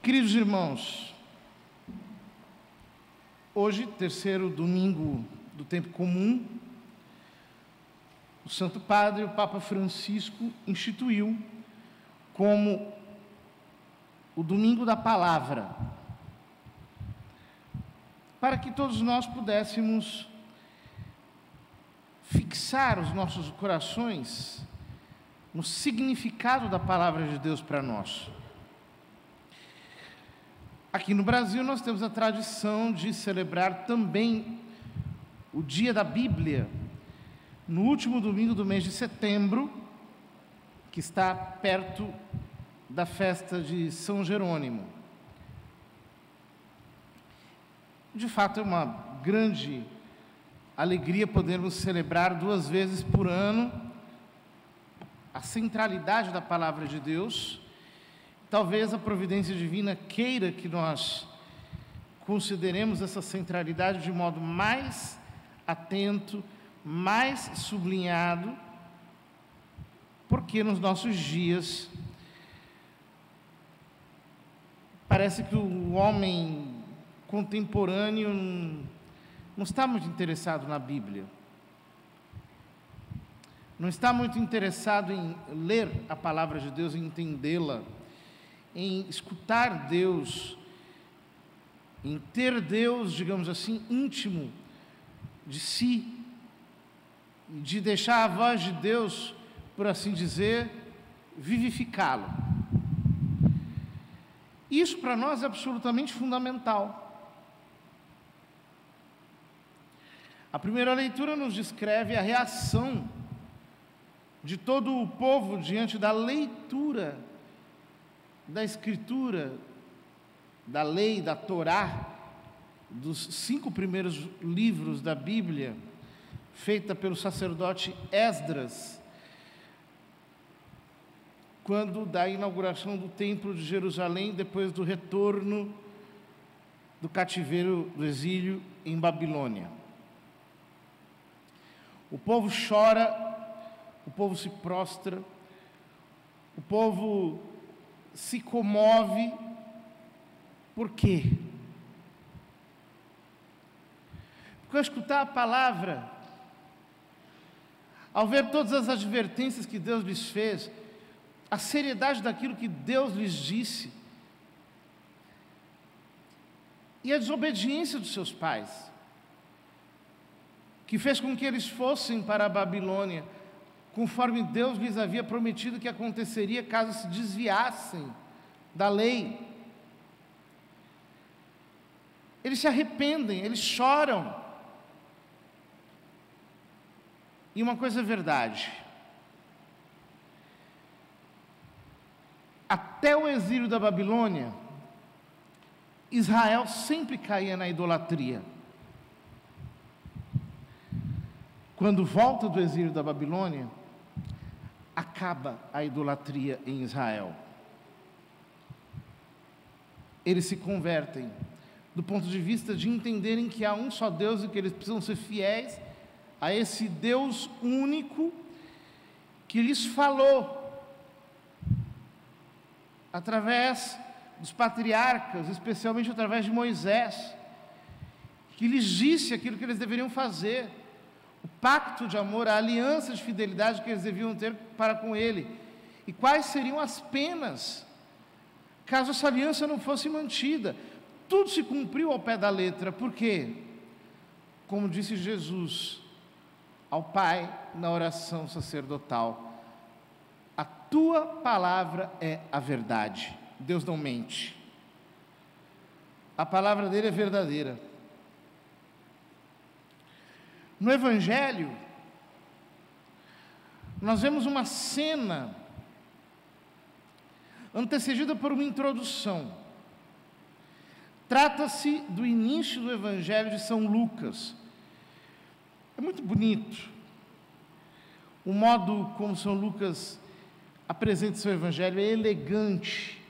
Queridos irmãos, hoje, terceiro domingo do tempo comum, o Santo Padre, o Papa Francisco, instituiu como o Domingo da Palavra, para que todos nós pudéssemos fixar os nossos corações no significado da Palavra de Deus para nós. Aqui no Brasil nós temos a tradição de celebrar também o Dia da Bíblia, no último domingo do mês de setembro, que está perto da festa de São Jerônimo. De fato, é uma grande alegria podermos celebrar 2 vezes por ano a centralidade da Palavra de Deus. Talvez a providência divina queira que nós consideremos essa centralidade de modo mais atento, mais sublinhado, porque nos nossos dias parece que o homem contemporâneo não está muito interessado na Bíblia, não está muito interessado em ler a Palavra de Deus, em entendê-la, em escutar Deus, em ter Deus, digamos assim, íntimo de si, de deixar a voz de Deus, por assim dizer, vivificá-lo. Isso para nós é absolutamente fundamental. A primeira leitura nos descreve a reação de todo o povo diante da leitura da Escritura, da lei, da Torá, dos 5 primeiros livros da Bíblia, feita pelo sacerdote Esdras, quando da inauguração do Templo de Jerusalém, depois do retorno do cativeiro do exílio em Babilônia. O povo chora, o povo se prostra, o povo se comove. Por quê? Porque ao escutar a palavra, ao ver todas as advertências que Deus lhes fez, a seriedade daquilo que Deus lhes disse, e a desobediência dos seus pais, que fez com que eles fossem para a Babilônia, conforme Deus lhes havia prometido que aconteceria caso se desviassem da lei. Eles se arrependem, eles choram. E uma coisa é verdade: até o exílio da Babilônia, Israel sempre caía na idolatria. Quando volta do exílio da Babilônia, acaba a idolatria em Israel. Eles se convertem, do ponto de vista de entenderem que há um só Deus e que eles precisam ser fiéis a esse Deus único que lhes falou através dos patriarcas, especialmente através de Moisés, que lhes disse aquilo que eles deveriam fazer, o pacto de amor, a aliança de fidelidade que eles deviam ter para com Ele, e quais seriam as penas caso essa aliança não fosse mantida. Tudo se cumpriu ao pé da letra. Por quê? Como disse Jesus ao Pai na oração sacerdotal: a tua palavra é a verdade. Deus não mente, a palavra dele é verdadeira. No Evangelho, nós vemos uma cena antecedida por uma introdução. Trata-se do início do Evangelho de São Lucas. É muito bonito o modo como São Lucas apresenta seu Evangelho, é elegante.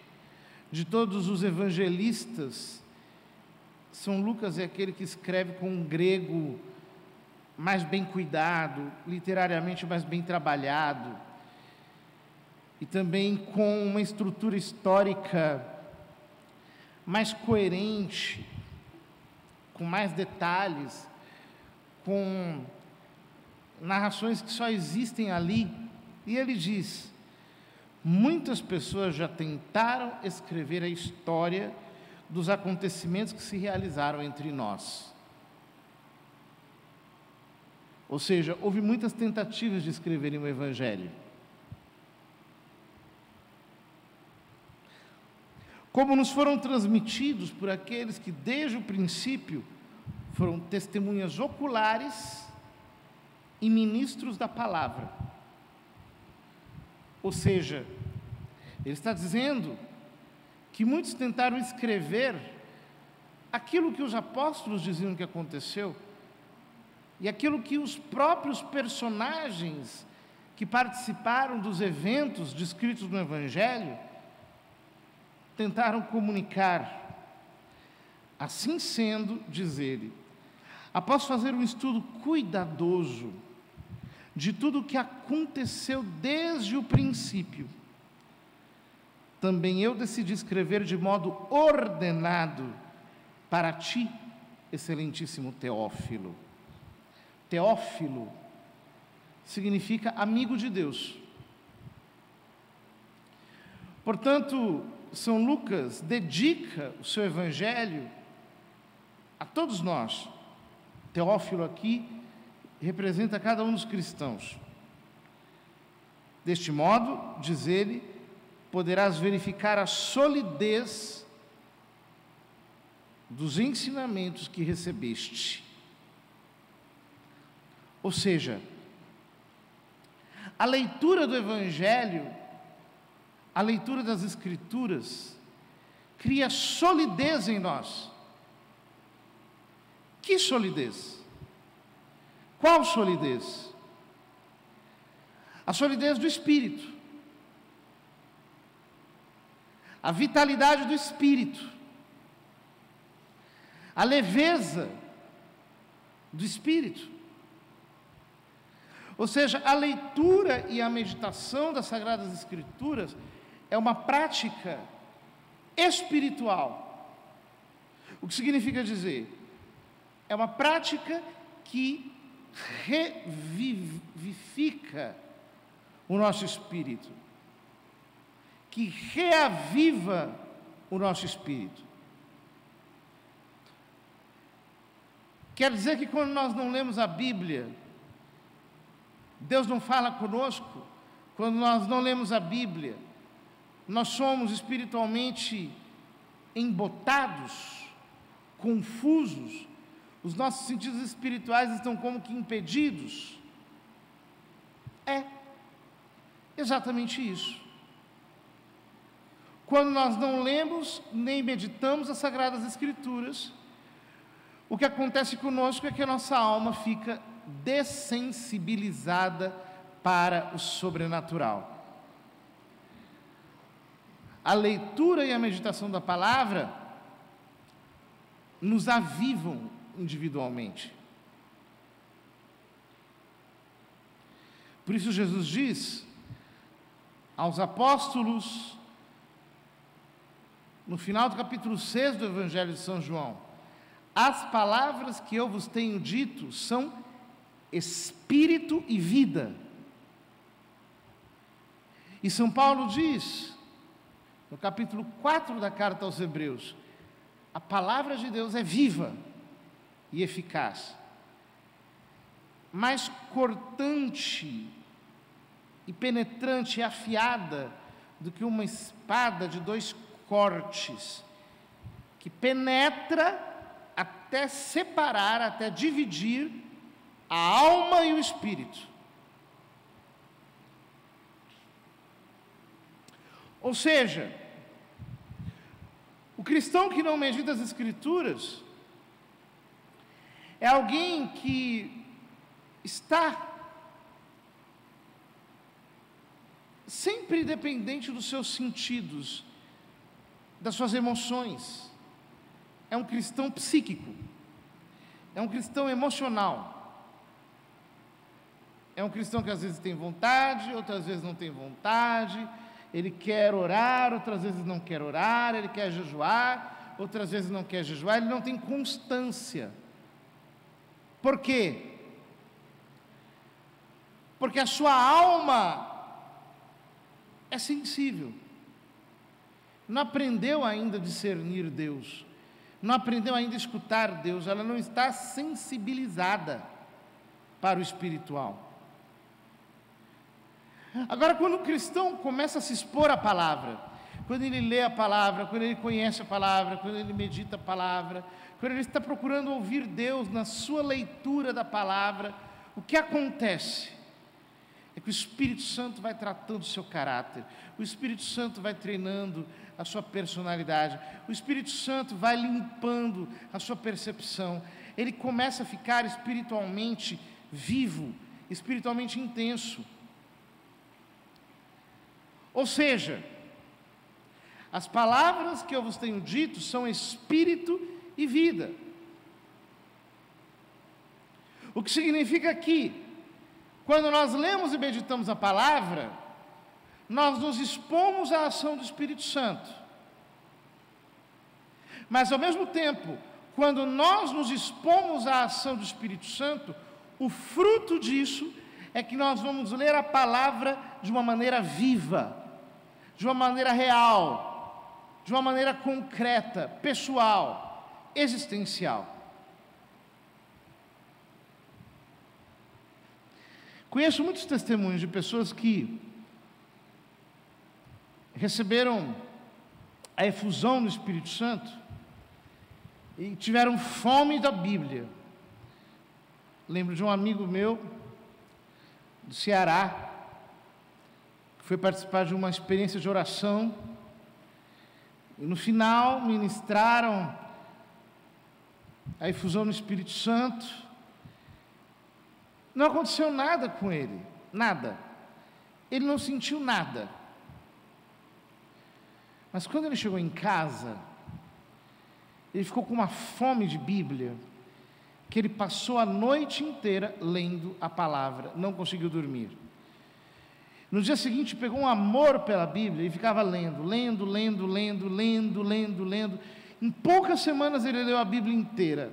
De todos os evangelistas, São Lucas é aquele que escreve com um grego mais bem cuidado, literariamente mais bem trabalhado, e também com uma estrutura histórica mais coerente, com mais detalhes, com narrações que só existem ali. E ele diz: muitas pessoas já tentaram escrever a história dos acontecimentos que se realizaram entre nós. Ou seja, houve muitas tentativas de escreverem o Evangelho. Como nos foram transmitidos por aqueles que, desde o princípio, foram testemunhas oculares e ministros da palavra. Ou seja, ele está dizendo que muitos tentaram escrever aquilo que os apóstolos diziam que aconteceu e aquilo que os próprios personagens que participaram dos eventos descritos no Evangelho tentaram comunicar. Assim sendo, diz ele, após fazer um estudo cuidadoso de tudo o que aconteceu desde o princípio, também eu decidi escrever de modo ordenado para ti, excelentíssimo Teófilo. Teófilo significa amigo de Deus. Portanto, São Lucas dedica o seu evangelho a todos nós. Teófilo aqui representa cada um dos cristãos. Deste modo, diz ele, poderás verificar a solidez dos ensinamentos que recebeste. Ou seja, a leitura do Evangelho, a leitura das Escrituras, cria solidez em nós. Que solidez? Qual solidez? A solidez do Espírito. A vitalidade do Espírito. A leveza do Espírito. Ou seja, a leitura e a meditação das Sagradas Escrituras é uma prática espiritual. O que significa dizer? É uma prática que revivifica o nosso espírito, que reaviva o nosso espírito. Quer dizer que quando nós não lemos a Bíblia, Deus não fala conosco. Quando nós não lemos a Bíblia, nós somos espiritualmente embotados, confusos, os nossos sentidos espirituais estão como que impedidos. É exatamente isso. Quando nós não lemos nem meditamos as Sagradas Escrituras, o que acontece conosco é que a nossa alma fica dessensibilizada para o sobrenatural. A leitura e a meditação da palavra nos avivam individualmente. Por isso Jesus diz aos apóstolos, no final do capítulo 6 do Evangelho de São João: as palavras que eu vos tenho dito são espírito e vida. E São Paulo diz, no capítulo 4 da carta aos Hebreus: a palavra de Deus é viva e eficaz, mais cortante e penetrante e afiada do que uma espada de 2 cortes, que penetra até separar, até dividir a alma e o espírito. Ou seja, o cristão que não medita as Escrituras é alguém que está sempre dependente dos seus sentidos, das suas emoções. É um cristão psíquico, é um cristão emocional, é um cristão que às vezes tem vontade, outras vezes não tem vontade, ele quer orar, outras vezes não quer orar, ele quer jejuar, outras vezes não quer jejuar, ele não tem constância. Por quê? Porque a sua alma é sensível. Não aprendeu ainda a discernir Deus. Não aprendeu ainda a escutar Deus. Ela não está sensibilizada para o espiritual. Agora, quando o cristão começa a se expor à palavra, quando ele lê a palavra, quando ele conhece a palavra, quando ele medita a palavra, quando ele está procurando ouvir Deus na sua leitura da palavra, o que acontece? É que o Espírito Santo vai tratando o seu caráter, o Espírito Santo vai treinando a sua personalidade, o Espírito Santo vai limpando a sua percepção, ele começa a ficar espiritualmente vivo, espiritualmente intenso. Ou seja, as palavras que eu vos tenho dito são espírito e vida. O que significa que, quando nós lemos e meditamos a palavra, nós nos expomos à ação do Espírito Santo. Mas, ao mesmo tempo, quando nós nos expomos à ação do Espírito Santo, o fruto disso é que nós vamos ler a palavra de uma maneira viva, de uma maneira real, de uma maneira concreta, pessoal, existencial. Conheço muitos testemunhos de pessoas que receberam a efusão do Espírito Santo e tiveram fome da Bíblia. Lembro de um amigo meu do Ceará, que foi participar de uma experiência de oração, e no final ministraram a efusão do Espírito Santo. Não aconteceu nada com ele, nada. Ele não sentiu nada. Mas quando ele chegou em casa, ele ficou com uma fome de Bíblia, que ele passou a noite inteira lendo a palavra, não conseguiu dormir. No dia seguinte pegou um amor pela Bíblia e ficava lendo. Em poucas semanas ele leu a Bíblia inteira,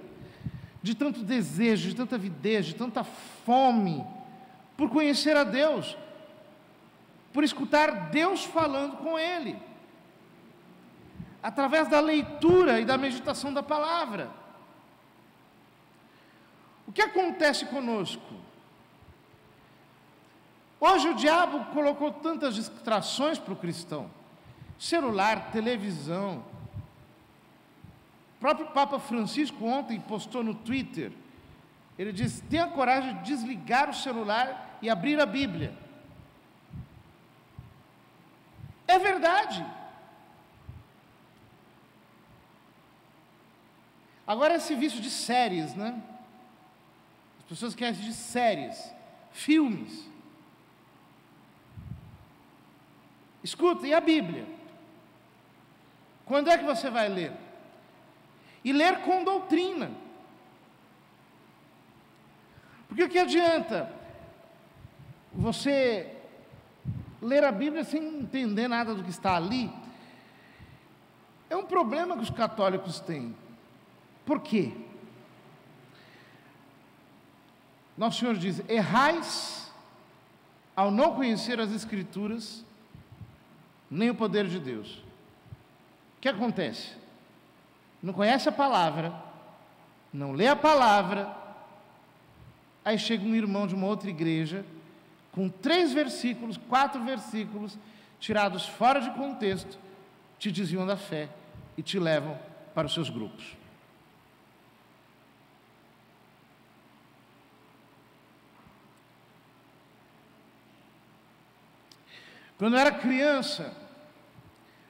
de tanto desejo, de tanta avidez, de tanta fome, por conhecer a Deus, por escutar Deus falando com ele, através da leitura e da meditação da palavra. O que acontece conosco? Hoje o diabo colocou tantas distrações para o cristão: celular, televisão. O próprio Papa Francisco ontem postou no Twitter, ele disse: tenha coragem de desligar o celular e abrir a Bíblia. É verdade. Agora esse vício de séries, né? As pessoas querem assistir séries, filmes. Escuta, e a Bíblia? Quando é que você vai ler? E ler com doutrina. Porque o que adianta você ler a Bíblia sem entender nada do que está ali? É um problema que os católicos têm. Por quê? Nosso Senhor diz: errais ao não conhecer as Escrituras, nem o poder de Deus. O que acontece? Não conhece a palavra, não lê a palavra, aí chega um irmão de uma outra igreja, com 3 versículos, 4 versículos, tirados fora de contexto, te desviam da fé e te levam para os seus grupos. Quando eu era criança,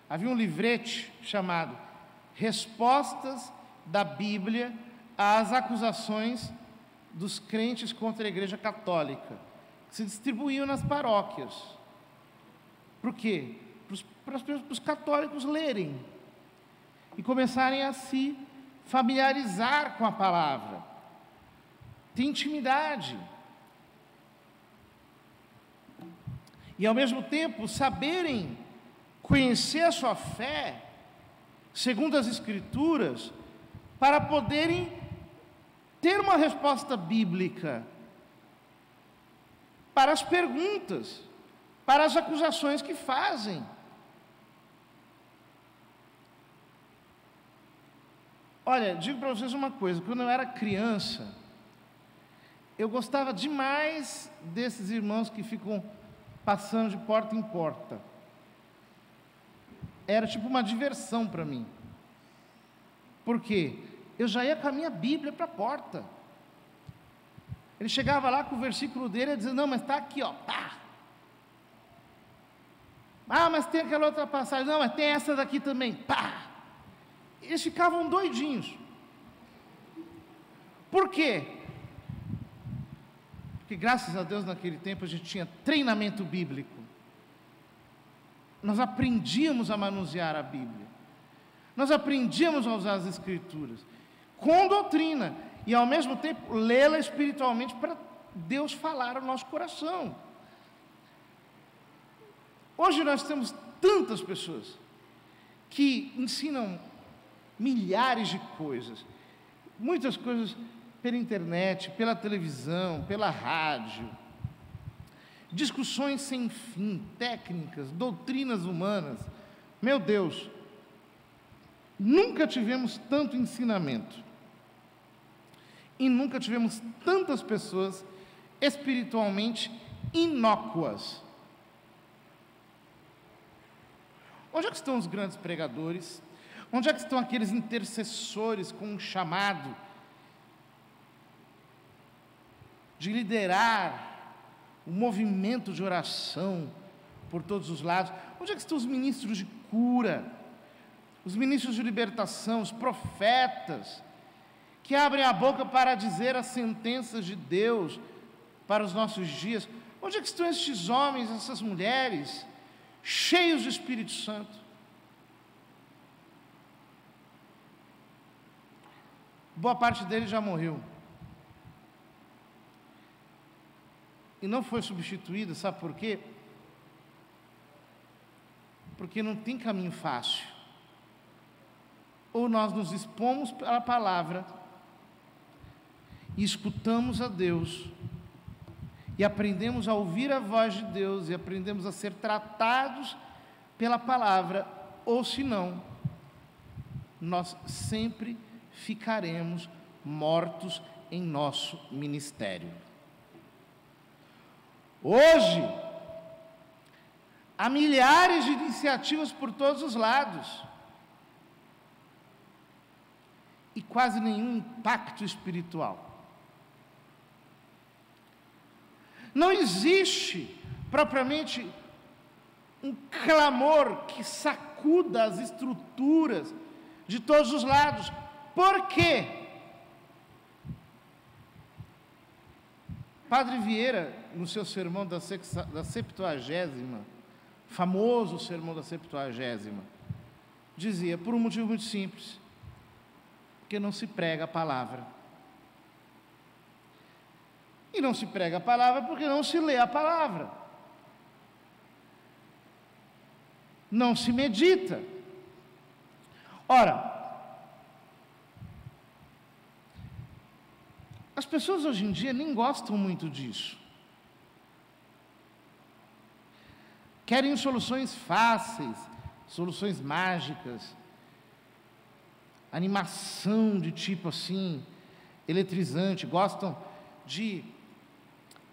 havia um livrete chamado Respostas da Bíblia às acusações dos crentes contra a Igreja Católica, que se distribuíam nas paróquias. Por quê? Para os católicos lerem e começarem a se familiarizar com a palavra, ter intimidade. E ao mesmo tempo saberem conhecer a sua fé segundo as Escrituras, para poderem ter uma resposta bíblica para as perguntas, para as acusações que fazem. Olha, digo para vocês uma coisa: quando eu era criança, eu gostava demais desses irmãos que ficam passando de porta em porta. Era tipo uma diversão para mim. Por quê? Eu já ia com a minha Bíblia para a porta. Ele chegava lá com o versículo dele e dizia: não, mas está aqui, ó, pá. Ah, mas tem aquela outra passagem. Não, mas tem essa daqui também, pá. Eles ficavam doidinhos. Por quê? Porque graças a Deus naquele tempo a gente tinha treinamento bíblico. Nós aprendíamos a manusear a Bíblia. Nós aprendíamos a usar as Escrituras com doutrina e ao mesmo tempo lê-la espiritualmente para Deus falar ao nosso coração. Hoje nós temos tantas pessoas que ensinam milhares de coisas, muitas coisas pela internet, pela televisão, pela rádio, discussões sem fim, técnicas, doutrinas humanas. Meu Deus, nunca tivemos tanto ensinamento e nunca tivemos tantas pessoas espiritualmente inócuas. Onde é que estão os grandes pregadores? Onde é que estão aqueles intercessores com um chamado de liderar o movimento de oração por todos os lados? Onde é que estão os ministros de cura, os ministros de libertação, os profetas, que abrem a boca para dizer as sentenças de Deus para os nossos dias? Onde é que estão estes homens, essas mulheres, cheios de Espírito Santo? Boa parte dele já morreu. E não foi substituída, sabe por quê? Porque não tem caminho fácil. Ou nós nos expomos à palavra e escutamos a Deus e aprendemos a ouvir a voz de Deus e aprendemos a ser tratados pela palavra, ou senão, nós sempre ficaremos mortos em nosso ministério. Hoje, há milhares de iniciativas por todos os lados e quase nenhum impacto espiritual. Não existe propriamente um clamor que sacuda as estruturas de todos os lados. Por quê? Padre Vieira, no seu sermão da 70ª, famoso sermão da 70ª, dizia: por um motivo muito simples, porque não se prega a palavra. E não se prega a palavra porque não se lê a palavra. Não se medita. Ora, as pessoas hoje em dia nem gostam muito disso. Querem soluções fáceis, soluções mágicas, animação de tipo assim, eletrizante. Gostam de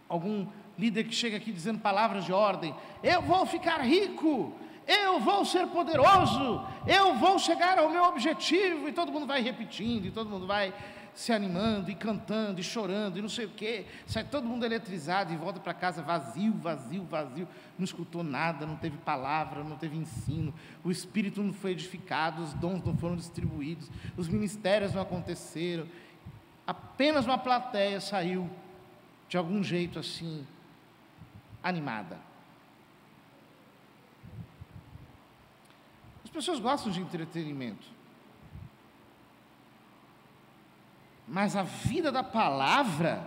algum líder que chega aqui dizendo palavras de ordem: eu vou ficar rico, eu vou ser poderoso, eu vou chegar ao meu objetivo, e todo mundo vai repetindo, e todo mundo vai se animando, e cantando, e chorando, e não sei o quê, sai todo mundo eletrizado, e volta para casa vazio, vazio, vazio, não escutou nada, não teve palavra, não teve ensino, o Espírito não foi edificado, os dons não foram distribuídos, os ministérios não aconteceram, apenas uma plateia saiu, de algum jeito assim, animada. As pessoas gostam de entretenimento, mas a vida da palavra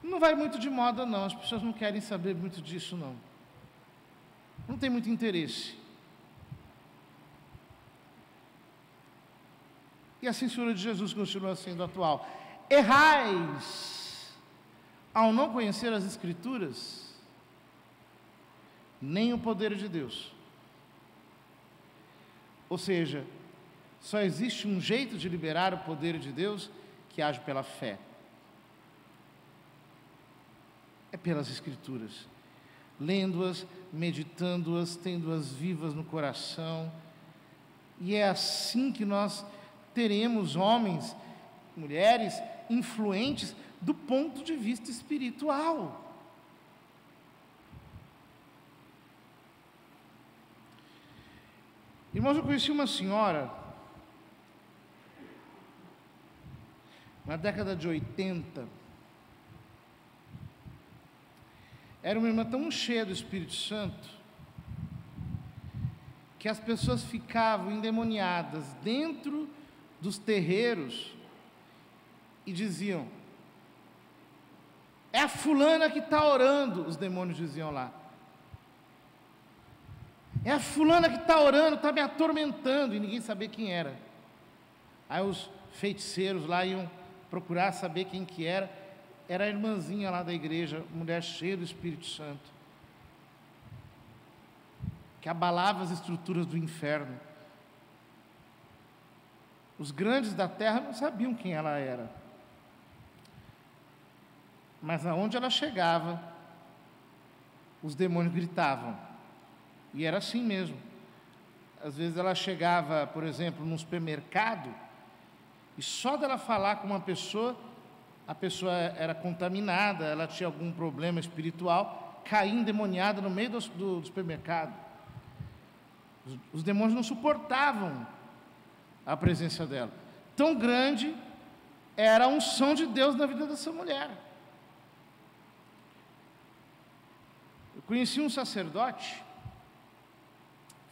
não vai muito de moda, não. As pessoas não querem saber muito disso, não. Não tem muito interesse. E a censura de Jesus continua sendo atual. Errais ao não conhecer as Escrituras, nem o poder de Deus. Ou seja, só existe um jeito de liberar o poder de Deus, que age pela fé. É pelas Escrituras, lendo-as, meditando-as, tendo-as vivas no coração. E é assim que nós teremos homens, mulheres influentes do ponto de vista espiritual. Irmãos, eu conheci uma senhora na década de 80. Era uma irmã tão cheia do Espírito Santo que as pessoas ficavam endemoniadas dentro dos terreiros e diziam: é a fulana que está orando, os demônios diziam lá. É a fulana que está orando, está me atormentando, e ninguém sabia quem era. Aí os feiticeiros lá iam procurar saber quem que era. Era a irmãzinha lá da igreja, mulher cheia do Espírito Santo, que abalava as estruturas do inferno. Os grandes da terra não sabiam quem ela era, mas aonde ela chegava, os demônios gritavam, e era assim mesmo. Às vezes ela chegava, por exemplo, num supermercado, e só dela falar com uma pessoa, a pessoa era contaminada, ela tinha algum problema espiritual, caía endemoniada no meio do supermercado. Os demônios não suportavam a presença dela. Tão grande era a unção de Deus na vida dessa mulher. Eu conheci um sacerdote,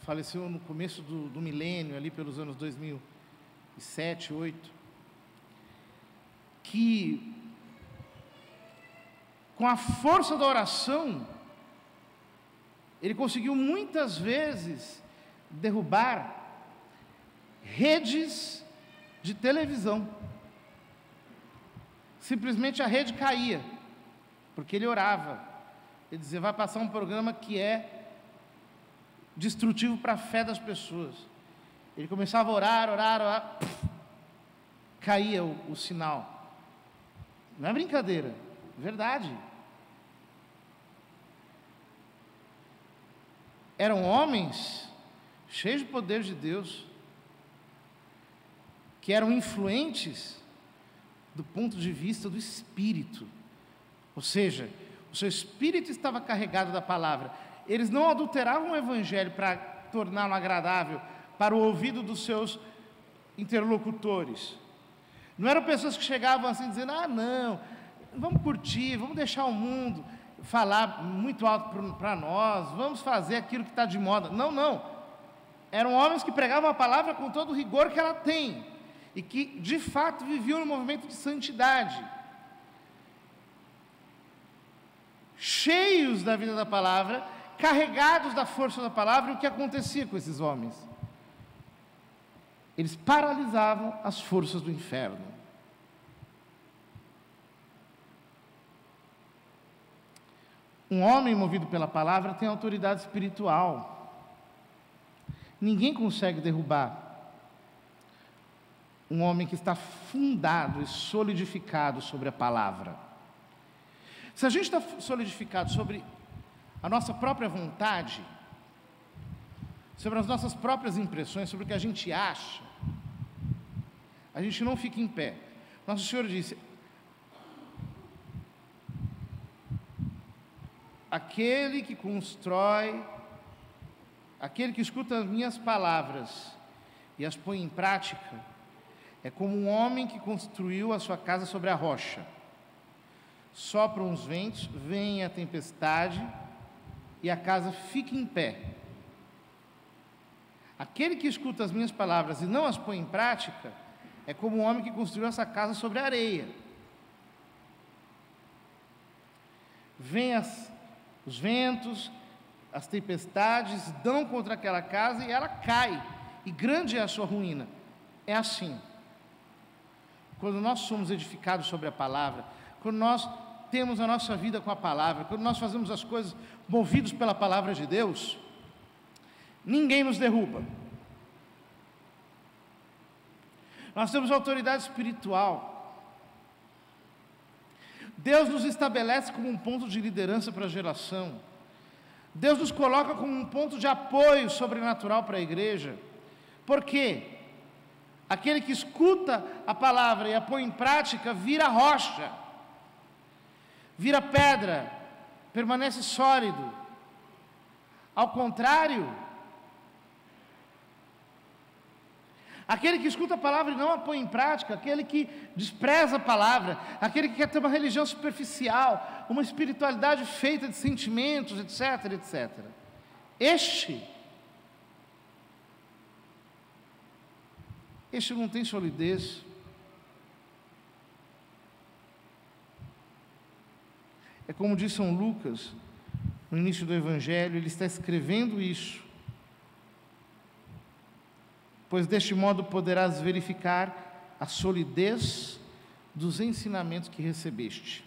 faleceu no começo do milênio, ali pelos anos 2007, 2008, que, com a força da oração, ele conseguiu muitas vezes derrubar redes de televisão. Simplesmente a rede caía, porque ele orava. Ele dizia: vai passar um programa que é destrutivo para a fé das pessoas. Ele começava a orar, caía o sinal. Não é brincadeira, é verdade. Eram homens cheios de poder de Deus, que eram influentes do ponto de vista do Espírito. Ou seja, o seu espírito estava carregado da palavra. Eles não adulteravam o Evangelho para torná-lo agradável para o ouvido dos seus interlocutores. Não eram pessoas que chegavam assim dizendo: ah, não, vamos curtir, vamos deixar o mundo falar muito alto para nós, vamos fazer aquilo que está de moda. Não, não. Eram homens que pregavam a palavra com todo o rigor que ela tem, e que, de fato, viviam no movimento de santidade, cheios da vida da palavra, carregados da força da palavra. E o que acontecia com esses homens? Eles paralisavam as forças do inferno. Um homem movido pela palavra tem autoridade espiritual. Ninguém consegue derrubar um homem que está fundado e solidificado sobre a palavra. Se a gente está solidificado sobre a nossa própria vontade, sobre as nossas próprias impressões, sobre o que a gente acha, a gente não fica em pé. Nosso Senhor disse: aquele que constrói, aquele que escuta as minhas palavras e as põe em prática, é como um homem que construiu a sua casa sobre a rocha. Sopram os ventos, vem a tempestade e a casa fica em pé. Aquele que escuta as minhas palavras e não as põe em prática é como um homem que construiu essa casa sobre a areia. Vêm os ventos, as tempestades dão contra aquela casa e ela cai, e grande é a sua ruína. É assim, quando nós somos edificados sobre a palavra, quando nós temos a nossa vida com a palavra, quando nós fazemos as coisas movidos pela palavra de Deus, ninguém nos derruba. Nós temos autoridade espiritual. Deus nos estabelece como um ponto de liderança para a geração. Deus nos coloca como um ponto de apoio sobrenatural para a igreja. Por quê? Aquele que escuta a palavra e a põe em prática vira rocha, vira pedra, permanece sólido. Ao contrário, aquele que escuta a palavra e não a põe em prática, aquele que despreza a palavra, aquele que quer ter uma religião superficial, uma espiritualidade feita de sentimentos, etc, etc. Este não tem solidez. É como diz São Lucas, no início do Evangelho, ele está escrevendo isso. Pois deste modo poderás verificar a solidez dos ensinamentos que recebeste.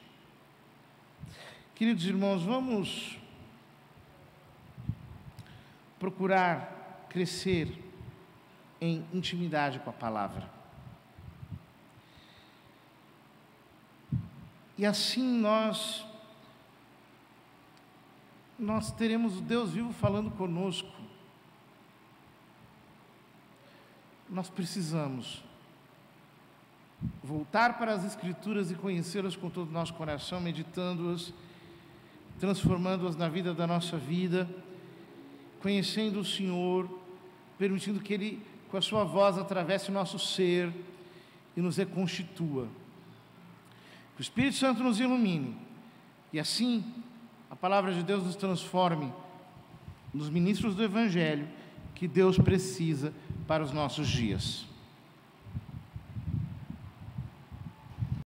Queridos irmãos, vamos procurar crescer em intimidade com a palavra. E assim nós teremos o Deus vivo falando conosco. Nós precisamos voltar para as Escrituras e conhecê-las com todo o nosso coração, meditando-as, transformando-as na vida da nossa vida, conhecendo o Senhor, permitindo que Ele, com a sua voz, atravesse o nosso ser e nos reconstitua. Que o Espírito Santo nos ilumine e assim a palavra de Deus nos transforme nos ministros do Evangelho que Deus precisa para os nossos dias.